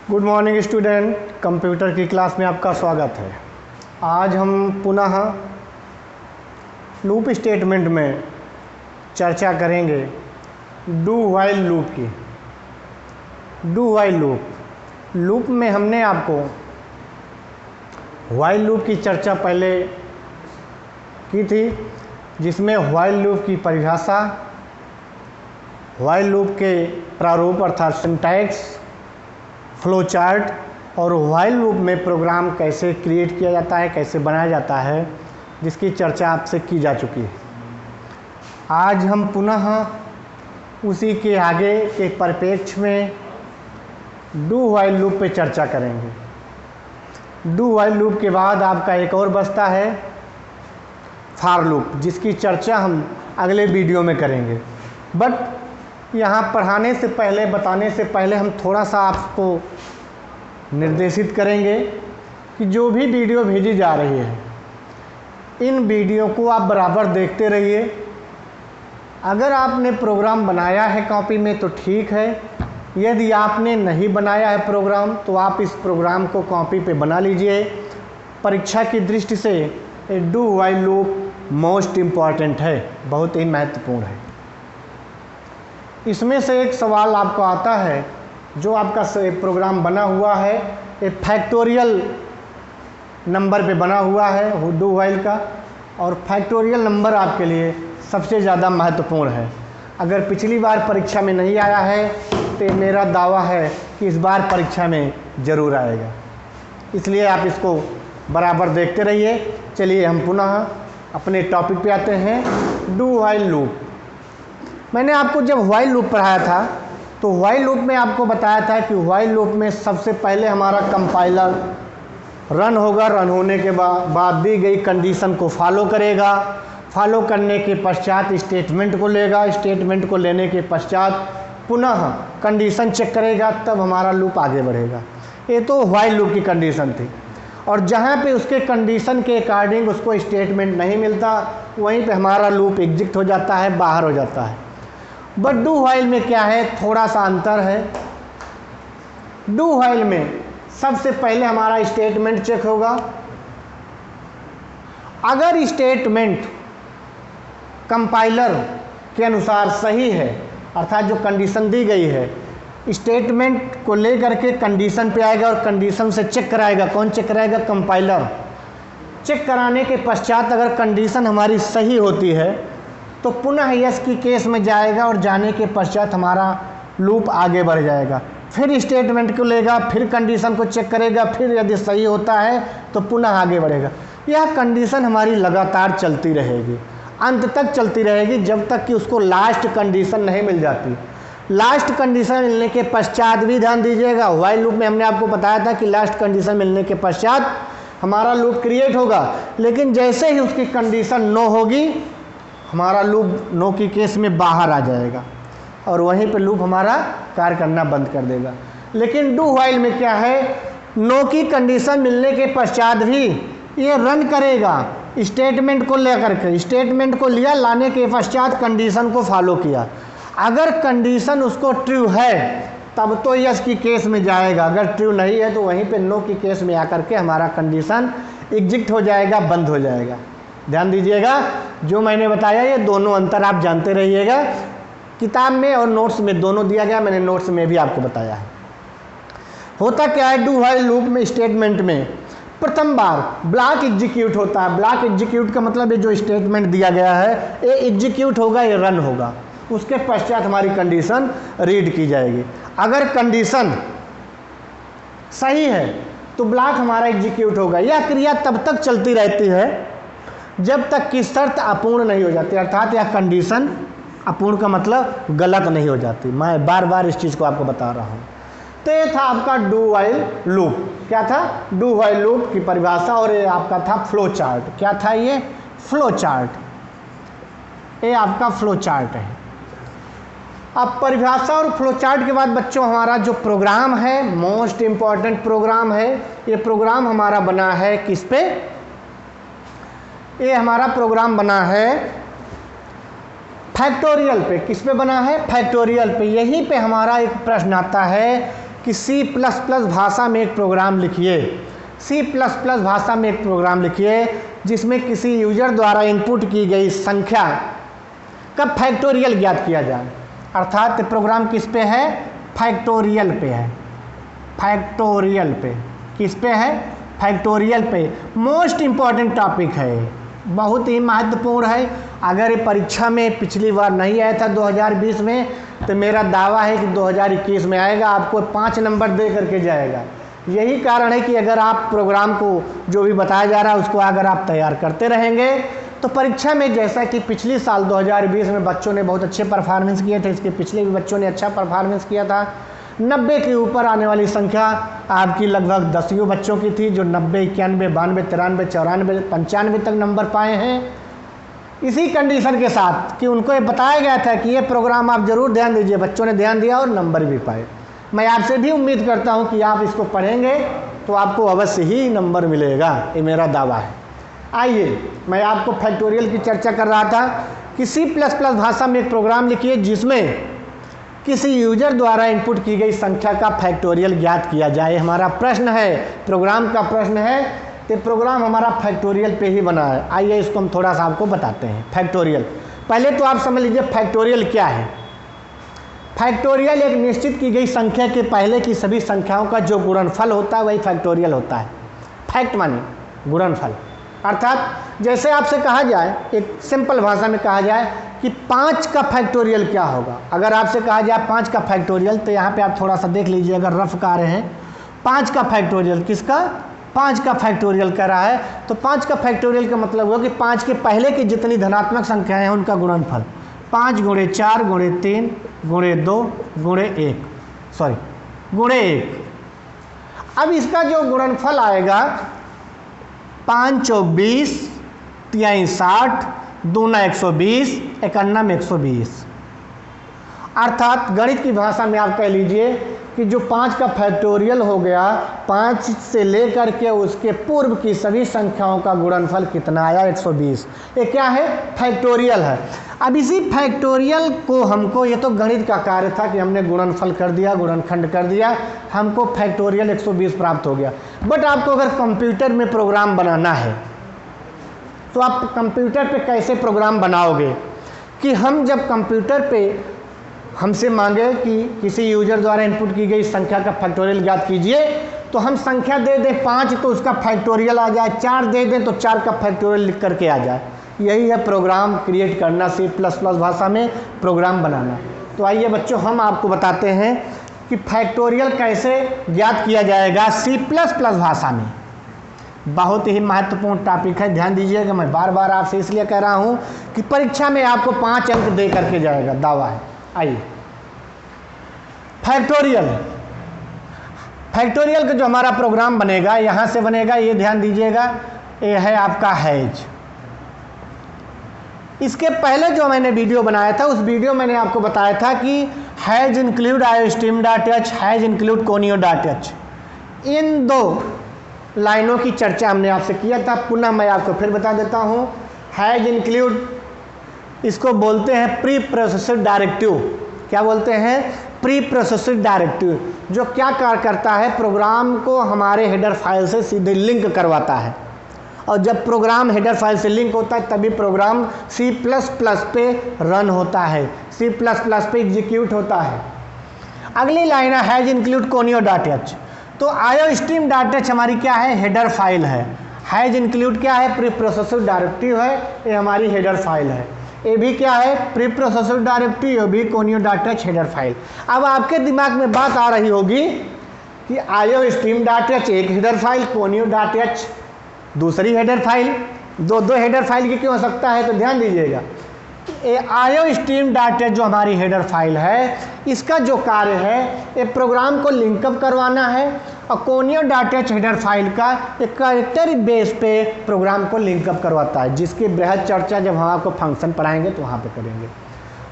Good morning student, computer की class में आपका स्वागत है। आज हम पुनः लूप स्टेटमेंट में चर्चा करेंगे डू व्हाइल लूप की। डू व्हाइल लूप में हमने आपको व्हाइल लूप की चर्चा पहले की थी, जिसमें व्हाइल लूप की परिभाषा, व्हाइल लूप के प्रारूप अर्थात सिंटैक्स, फ्लो चार्ट और व्हाइल लूप में प्रोग्राम कैसे क्रिएट किया जाता है, कैसे बनाया जाता है, जिसकी चर्चा आपसे की जा चुकी है। आज हम पुनः उसी के आगे के परिप्रेक्ष्य में डू व्हाइल लूप पे चर्चा करेंगे। डू व्हाइल लूप के बाद आपका एक और बचता है फॉर लूप, जिसकी चर्चा हम अगले वीडियो में करेंगे। बट यहाँ पढ़ाने से पहले, बताने से पहले हम थोड़ा सा आपको निर्देशित करेंगे कि जो भी वीडियो भेजी जा रही है, इन वीडियो को आप बराबर देखते रहिए। अगर आपने प्रोग्राम बनाया है कॉपी में तो ठीक है, यदि आपने नहीं बनाया है प्रोग्राम तो आप इस प्रोग्राम को कॉपी पे बना लीजिए। परीक्षा की दृष्टि से do while loop most important है, बहुत ही महत्वपूर्ण है। इसमें से एक सवाल आपको आता है, जो आपका प्रोग्राम बना हुआ है एक फैक्टोरियल नंबर पे बना हुआ है डू व्हाइल का, और फैक्टोरियल नंबर आपके लिए सबसे ज़्यादा महत्वपूर्ण है। अगर पिछली बार परीक्षा में नहीं आया है तो मेरा दावा है कि इस बार परीक्षा में ज़रूर आएगा, इसलिए आप इसको बराबर देखते रहिए। चलिए हम पुनः अपने टॉपिक पे आते हैं, डू व्हाइल लूप। मैंने आपको जब व्हाइल लूप पढ़ाया था तो व्हाइल लूप में आपको बताया था कि व्हाइल लूप में सबसे पहले हमारा कंपाइलर रन होगा, रन होने के बाद दी गई कंडीशन को फॉलो करेगा, फॉलो करने के पश्चात स्टेटमेंट को लेगा, स्टेटमेंट को लेने के पश्चात पुनः कंडीशन चेक करेगा, तब हमारा लूप आगे बढ़ेगा। ये तो व्हाइल लूप की कंडीशन थी, और जहाँ पे उसके कंडीशन के अकॉर्डिंग उसको स्टेटमेंट नहीं मिलता, वहीं पे हमारा लूप एग्जिट हो जाता है, बाहर हो जाता है। बट डू व्हाइल में क्या है, थोड़ा सा अंतर है। डू व्हाइल में सबसे पहले हमारा स्टेटमेंट चेक होगा। अगर स्टेटमेंट कंपाइलर के अनुसार सही है, अर्थात जो कंडीशन दी गई है, स्टेटमेंट को लेकर के कंडीशन पे आएगा और कंडीशन से चेक कराएगा। कौन चेक कराएगा? कंपाइलर। चेक कराने के पश्चात अगर कंडीशन हमारी सही होती है तो पुनः यस की केस में जाएगा, और जाने के पश्चात हमारा लूप आगे बढ़ जाएगा। फिर स्टेटमेंट को लेगा, फिर कंडीशन को चेक करेगा, फिर यदि सही होता है तो पुनः आगे बढ़ेगा। यह कंडीशन हमारी लगातार चलती रहेगी, अंत तक चलती रहेगी, जब तक कि उसको लास्ट कंडीशन नहीं मिल जाती। लास्ट कंडीशन मिलने के पश्चात भी ध्यान दीजिएगा, व्हाइल लूप में हमने आपको बताया था कि लास्ट कंडीशन मिलने के पश्चात हमारा लूप क्रिएट होगा, लेकिन जैसे ही उसकी कंडीशन नो होगी, हमारा लूप नो की केस में बाहर आ जाएगा और वहीं पे लूप हमारा कार्य करना बंद कर देगा। लेकिन डू व्हाइल में क्या है, नो की कंडीशन मिलने के पश्चात भी ये रन करेगा, स्टेटमेंट को लेकर के, स्टेटमेंट को लिया, लाने के पश्चात कंडीशन को फॉलो किया। अगर कंडीशन उसको ट्रू है तब तो यस की केस में जाएगा, अगर ट्रू नहीं है तो वहीं पे नो की केस में आकर के हमारा कंडीशन एग्जिट हो जाएगा, बंद हो जाएगा। ध्यान दीजिएगा, जो मैंने बताया ये दोनों अंतर आप जानते रहिएगा। किताब में और नोट्स में दोनों दिया गया, मैंने नोट्स में भी आपको बताया है। होता क्या है, डू व्हाइल लूप में स्टेटमेंट में प्रथम बार ब्लॉक एग्जीक्यूट होता है। ब्लॉक एग्जीक्यूट का मतलब है जो स्टेटमेंट दिया गया है ये एग्जीक्यूट होगा, ये रन होगा, उसके पश्चात हमारी कंडीशन रीड की जाएगी। अगर कंडीशन सही है तो ब्लॉक हमारा एग्जीक्यूट होगा। यह क्रिया तब तक चलती रहती है जब तक कि शर्त अपूर्ण नहीं हो जाती, अर्थात यह कंडीशन अपूर्ण का मतलब गलत नहीं हो जाती। मैं बार बार इस चीज़ को आपको बता रहा हूँ। तो ये था आपका डू व्हाइल लूप। क्या था? डू व्हाइल लूप की परिभाषा, और ये आपका था फ्लो चार्ट। क्या था ये? Flow chart. ये आपका फ्लो चार्ट है। अब परिभाषा और फ्लो चार्ट के बाद बच्चों हमारा जो प्रोग्राम है, मोस्ट इम्पॉर्टेंट प्रोग्राम है। ये प्रोग्राम हमारा बना है किस पे? ये हमारा प्रोग्राम बना है फैक्टोरियल पे। किस पे बना है? फैक्टोरियल पे। यहीं पे हमारा एक प्रश्न आता है कि C++ भाषा में एक प्रोग्राम लिखिए, C++ भाषा में एक प्रोग्राम लिखिए जिसमें किसी यूजर द्वारा इनपुट की गई संख्या का फैक्टोरियल ज्ञात किया जाए। अर्थात प्रोग्राम किस पे है? फैक्टोरियल पे है। फैक्टोरियल पे किस पे है? फैक्टोरियल पे। मोस्ट इम्पॉर्टेंट टॉपिक है, बहुत ही महत्वपूर्ण है। अगर ये परीक्षा में पिछली बार नहीं आया था 2020 में, तो मेरा दावा है कि 2021 में आएगा, आपको 5 नंबर दे करके जाएगा। यही कारण है कि अगर आप प्रोग्राम को जो भी बताया जा रहा है उसको अगर आप तैयार करते रहेंगे तो परीक्षा में, जैसा कि पिछली साल 2020 में बच्चों ने बहुत अच्छे परफॉर्मेंस किए थे, इसके पिछले भी बच्चों ने अच्छा परफॉर्मेंस किया था। 90 के ऊपर आने वाली संख्या आपकी लगभग 10 बच्चों की थी जो 90, 91, 92, 93, 94, 95 तक नंबर पाए हैं। इसी कंडीशन के साथ कि उनको ये बताया गया था कि ये प्रोग्राम आप ज़रूर ध्यान दीजिए, बच्चों ने ध्यान दिया और नंबर भी पाए। मैं आपसे भी उम्मीद करता हूँ कि आप इसको पढ़ेंगे तो आपको अवश्य ही नंबर मिलेगा, ये मेरा दावा है। आइए, मैं आपको फैक्टोरियल की चर्चा कर रहा था कि C++ भाषा में एक प्रोग्राम लिखिए जिसमें किसी यूजर द्वारा इनपुट की गई संख्या का फैक्टोरियल ज्ञात किया जाए। हमारा प्रश्न है, प्रोग्राम का प्रश्न है, तो प्रोग्राम हमारा फैक्टोरियल पे ही बना है। आइए इसको हम थोड़ा सा आपको बताते हैं। फैक्टोरियल, पहले तो आप समझ लीजिए फैक्टोरियल क्या है। फैक्टोरियल एक निश्चित की गई संख्या के पहले की सभी संख्याओं का जो गुणनफल होता है वही फैक्टोरियल होता है। फैक्ट माने गुणनफल। अर्थात जैसे आपसे कहा जाए, एक सिंपल भाषा में कहा जाए कि 5 का फैक्टोरियल क्या होगा। अगर आपसे कहा जाए 5 का फैक्टोरियल, तो यहाँ पे आप थोड़ा सा देख लीजिए, अगर रफ कर रहे हैं 5 का फैक्टोरियल, किसका? 5 का फैक्टोरियल कर रहा है, तो 5 का फैक्टोरियल का मतलब होगा कि 5 के पहले की जितनी धनात्मक संख्याएं हैं उनका गुणनफल 5 × 4 × 3 × 2 × 1। अब इसका जो गुणनफल आएगा 5 × 20, 3 × 60, 2 × 120, 51 × 120। अर्थात गणित की भाषा में आप कह लीजिए कि जो 5 का फैक्टोरियल हो गया, 5 से लेकर के उसके पूर्व की सभी संख्याओं का गुणनफल कितना आया? 120। ये क्या है? फैक्टोरियल है। अब इसी फैक्टोरियल को हमको, ये तो गणित का कार्य था कि हमने गुणनफल कर दिया, गुणनखंड कर दिया, हमको फैक्टोरियल 120 प्राप्त हो गया। बट आपको अगर कंप्यूटर में प्रोग्राम बनाना है तो आप कंप्यूटर पे कैसे प्रोग्राम बनाओगे? कि हम जब कंप्यूटर पे हमसे मांगे कि किसी यूजर द्वारा इनपुट की गई संख्या का फैक्टोरियल ज्ञात कीजिए, तो हम संख्या दे दें 5 तो उसका फैक्टोरियल आ जाए, 4 दे दें तो 4 का फैक्टोरियल लिख करके आ जाए। यही है प्रोग्राम क्रिएट करना, C++ भाषा में प्रोग्राम बनाना। तो आइए बच्चों, हम आपको बताते हैं कि फैक्टोरियल कैसे ज्ञात किया जाएगा C++ भाषा में। बहुत ही महत्वपूर्ण टॉपिक है, ध्यान दीजिएगा। मैं बार बार आपसे इसलिए कह रहा हूँ कि परीक्षा में आपको 5 अंक दे करके जाएगा, दावा है। आइए, फैक्टोरियल का जो हमारा प्रोग्राम बनेगा, यहाँ से बनेगा, ये ध्यान दीजिएगा, ये है आपका हैज। इसके पहले जो मैंने वीडियो बनाया था, उस वीडियो मैंने आपको बताया था कि has include iostream.h, has include conio.h, इन 2 लाइनों की चर्चा हमने आपसे किया था। पुनः मैं आपको फिर बता देता हूँ। हैज इंक्लूड, इसको बोलते हैं प्री प्रोसेस्ड डायरेक्टिव। क्या बोलते हैं? प्री प्रोसेस्ड डायरेक्टिव, जो क्या कार्य करता है? प्रोग्राम को हमारे हेडर फाइल से सीधे लिंक करवाता है, और जब प्रोग्राम हेडर फाइल से लिंक होता है तभी प्रोग्राम C++ पे रन होता है, C++ पे एग्जीक्यूट होता है। अगली लाइन है हैज इंक्लूड conio.h। तो iostream.h हमारी क्या है? हेडर फाइल है। हैज इंक्लूड क्या है? प्री प्रोसेस्ड डायरेक्टिव है, ये हमारी हेडर फाइल है। ये भी क्या है? प्री प्रोसेस्ड डायरेक्टिव, ये भी conio.h हेडर फाइल। अब आपके दिमाग में बात आ रही होगी कि iostream.h एक हेडर फाइल, conio.h दूसरी हेडर फाइल, दो हेडर फाइल की क्यों हो सकता है? तो ध्यान दीजिएगा, iostream.h जो हमारी हेडर फाइल है, इसका जो कार्य है ये प्रोग्राम को लिंकअप करवाना है, और conio.h हेडर फाइल का एक कैरेक्टर बेस पे प्रोग्राम को लिंकअप करवाता है, जिसकी बृहद चर्चा जब हम आपको फंक्शन पढ़ाएंगे तो वहाँ पे करेंगे।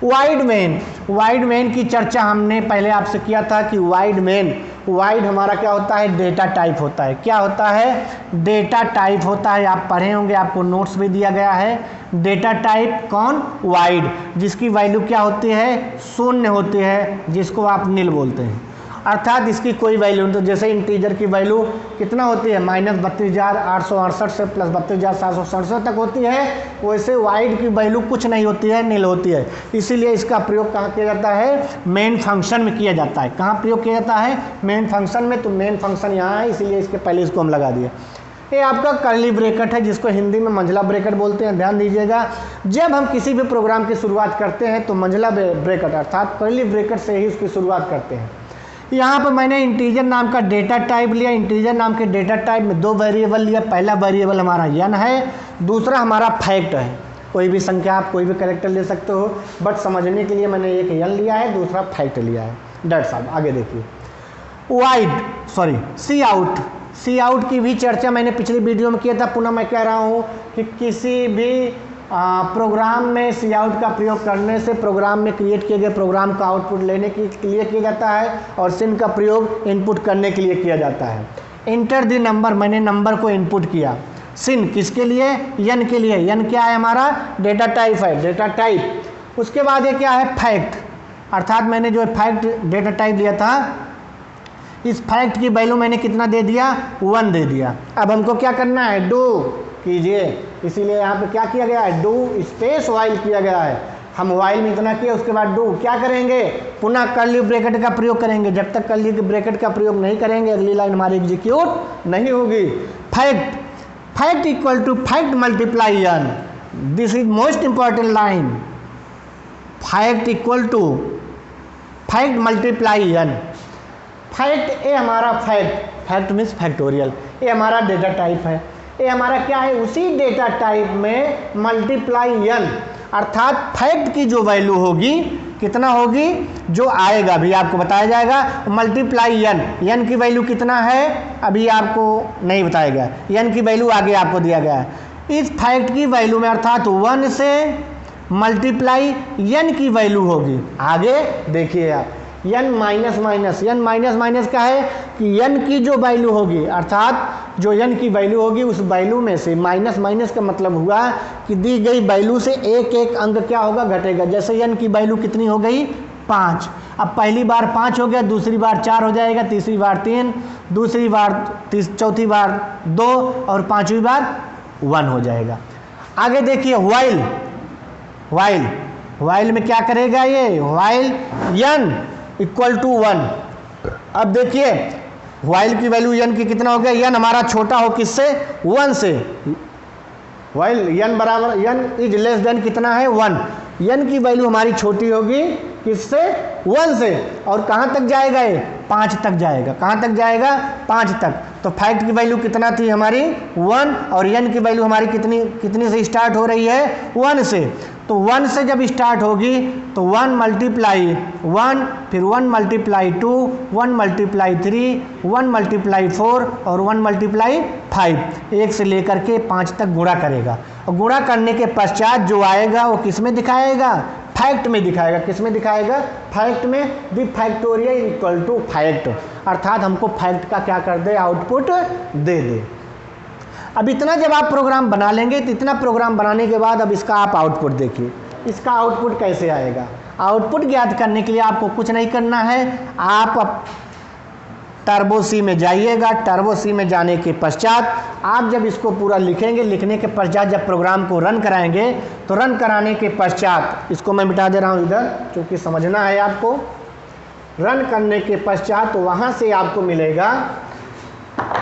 वाइड मेन की चर्चा हमने पहले आपसे किया था कि वाइड हमारा क्या होता है? डेटा टाइप होता है। क्या होता है? डेटा टाइप होता है। आप पढ़े होंगे, आपको नोट्स भी दिया गया है। डेटा टाइप कौन? वाइड, जिसकी वैल्यू क्या होती है? 0 होती है, जिसको आप नील बोलते हैं। अर्थात इसकी कोई वैल्यू नहीं। तो जैसे इंटीजर की वैल्यू कितना होती है -32,868 से प्लस 32,767 तक होती है, वैसे वाइड की वैल्यू कुछ नहीं होती है, नील होती है। इसीलिए इसका प्रयोग कहाँ किया जाता है? मेन फंक्शन में किया जाता है। कहाँ प्रयोग किया जाता है? मेन फंक्शन में। तो मेन फंक्शन यहाँ है, इसीलिए इसके पहले इसको हम लगा दिए। ये आपका कर्ली ब्रैकेट है, जिसको हिंदी में मंझला ब्रैकेट बोलते हैं। ध्यान दीजिएगा, जब हम किसी भी प्रोग्राम की शुरुआत करते हैं तो मंझला ब्रैकेट अर्थात कर्ली ब्रैकेट से ही उसकी शुरुआत करते हैं। यहाँ पर मैंने इंटीजर नाम का डेटा टाइप लिया। इंटीजर नाम के डेटा टाइप में 2 वेरिएबल लिया। पहला वेरिएबल हमारा n है, दूसरा हमारा फैक्ट है। कोई भी संख्या आप कोई भी कैरेक्टर ले सकते हो, बट समझने के लिए मैंने एक n लिया है, दूसरा फैक्ट लिया है। डेट साहब आगे देखिए। सी आउट की भी चर्चा मैंने पिछली वीडियो में किया था। पुनः मैं कह रहा हूँ कि किसी भी प्रोग्राम में सी आउट का प्रयोग करने से प्रोग्राम में क्रिएट किए गए प्रोग्राम का आउटपुट लेने के लिए किया जाता है, और सिन का प्रयोग इनपुट करने के लिए किया जाता है। इंटर द नंबर, मैंने नंबर को इनपुट किया। सिन किसके लिए? n के लिए। n क्या है? हमारा डेटा टाइप है, डेटा टाइप। उसके बाद ये क्या है? फैक्ट, अर्थात मैंने जो फैक्ट डेटा टाइप लिया था, इस फैक्ट की वैल्यू मैंने कितना दे दिया? 1 दे दिया। अब हमको क्या करना है? डू कीजिए। इसीलिए यहाँ पे क्या किया गया है? डू स्पेस वाइल किया गया है। हम वाइल में इतना किया, उसके बाद डू क्या करेंगे? पुनः कर्ली ब्रैकेट का प्रयोग करेंगे। जब तक कर्ली ब्रैकेट का प्रयोग नहीं करेंगे अगली लाइन हमारी एग्जीक्यूट नहीं होगी। Fact equal to fact multiply n, this is most important line. Fact equal to fact multiply n। Fact ए हमारा फैक्ट मीन्स फैक्टोरियल, ये हमारा डेटा टाइप है। ये हमारा क्या है? उसी डेटा टाइप में मल्टीप्लाई n, अर्थात फैक्ट की जो वैल्यू होगी कितना होगी, जो आएगा अभी आपको बताया जाएगा, मल्टीप्लाई n की वैल्यू कितना है अभी आपको नहीं बताया गया, n की वैल्यू आगे आपको दिया गया है। इस फैक्ट की वैल्यू में अर्थात 1 से मल्टीप्लाई n की वैल्यू होगी। आगे देखिए आप, n माइनस क्या है कि n की जो वैल्यू होगी, अर्थात जो n की वैल्यू होगी उस वैल्यू में से माइनस का मतलब हुआ कि दी गई वैल्यू से एक एक अंक क्या होगा? घटेगा। जैसे n की वैल्यू कितनी हो गई? 5। अब पहली बार 5 हो गया, दूसरी बार 4 हो जाएगा, तीसरी बार 3, दूसरी बार चौथी बार 2 और पांचवी बार 1 हो जाएगा। आगे देखिए वाइल में क्या करेगा ये? While n equal to 1। अब देखिए वाइल की वैल्यू n की कितना हो गया? n हमारा छोटा हो किससे? 1 से। वाइल n बराबर n इज लेस देन कितना है? 1। n की वैल्यू हमारी छोटी होगी किससे? 1 से। और कहाँ तक जाएगा ये? 5 तक जाएगा। कहाँ तक जाएगा? 5 तक। तो फैक्ट की वैल्यू कितना थी हमारी? 1, और n की वैल्यू हमारी कितनी से स्टार्ट हो रही है? 1 से। तो 1 से जब स्टार्ट होगी तो 1 मल्टीप्लाई 1, फिर 1 मल्टीप्लाई 2, 1 मल्टीप्लाई 3, 1 मल्टीप्लाई 4 और 1 मल्टीप्लाई 5, 1 से लेकर के 5 तक गुणा करेगा। और गुणा करने के पश्चात जो आएगा वो किस में दिखाएगा? फैक्ट में दिखाएगा। किस में दिखाएगा? फैक्ट में। The factorial equal to fact, अर्थात हमको फैक्ट का क्या कर दे? आउटपुट दे दे। अब इतना जब आप प्रोग्राम बना लेंगे तो इतना प्रोग्राम बनाने के बाद अब इसका आप आउटपुट देखिए, इसका आउटपुट कैसे आएगा। आउटपुट ज्ञात करने के लिए आपको कुछ नहीं करना है, आप टर्बो सी में जाइएगा। टर्बो सी में जाने के पश्चात आप जब इसको पूरा लिखेंगे, लिखने के पश्चात जब प्रोग्राम को रन कराएंगे तो रन कराने के पश्चात, इसको मैं मिटा दे रहा हूँ इधर क्योंकि समझना है आपको। रन करने के पश्चात वहाँ से आपको मिलेगा,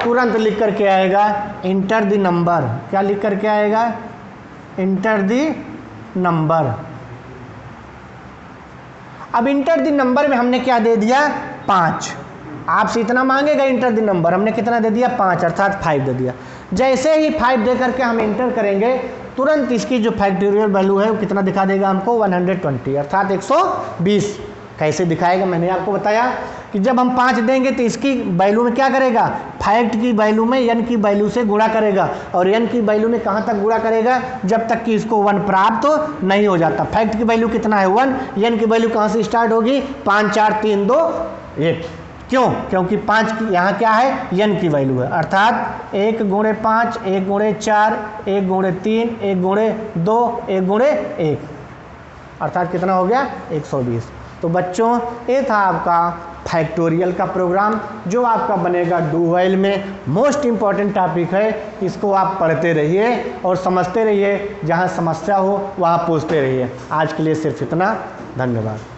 तुरंत लिख करके आएगा इंटर द नंबर। क्या लिख करके आएगा? Enter the number. अब इंटर द नंबर में हमने क्या दे दिया? 5। आपसे इतना मांगेगा इंटर द नंबर, हमने कितना दे दिया? 5, अर्थात 5 दे दिया। जैसे ही 5 दे करके हम इंटर करेंगे तुरंत इसकी जो फैक्टोरियल वैल्यू है वो कितना दिखा देगा हमको? 120, अर्थात 120। कैसे दिखाएगा? मैंने आपको बताया कि जब हम 5 देंगे तो इसकी वैल्यू में क्या करेगा? फैक्ट की वैल्यू में n की वैल्यू से गुणा करेगा, और n की वैल्यू में कहाँ तक गुणा करेगा? जब तक कि इसको 1 प्राप्त तो नहीं हो जाता। फैक्ट की वैल्यू कितना है? 1। n की वैल्यू कहाँ से स्टार्ट होगी? 5 4 3 2 1। क्यों? क्योंकि 5 की यहाँ क्या है? n की वैल्यू है, अर्थात 1 गुणे 5, 1 गुणे 4, 1 गुणे 3, 1 गुणे 2, 1 गुणे 1, अर्थात कितना हो गया? 120। तो बच्चों ये था आपका फैक्टोरियल का प्रोग्राम जो आपका बनेगा डू व्हाइल में। मोस्ट इम्पॉर्टेंट टॉपिक है, इसको आप पढ़ते रहिए और समझते रहिए, जहाँ समस्या हो वहाँ पूछते रहिए। आज के लिए सिर्फ इतना, धन्यवाद।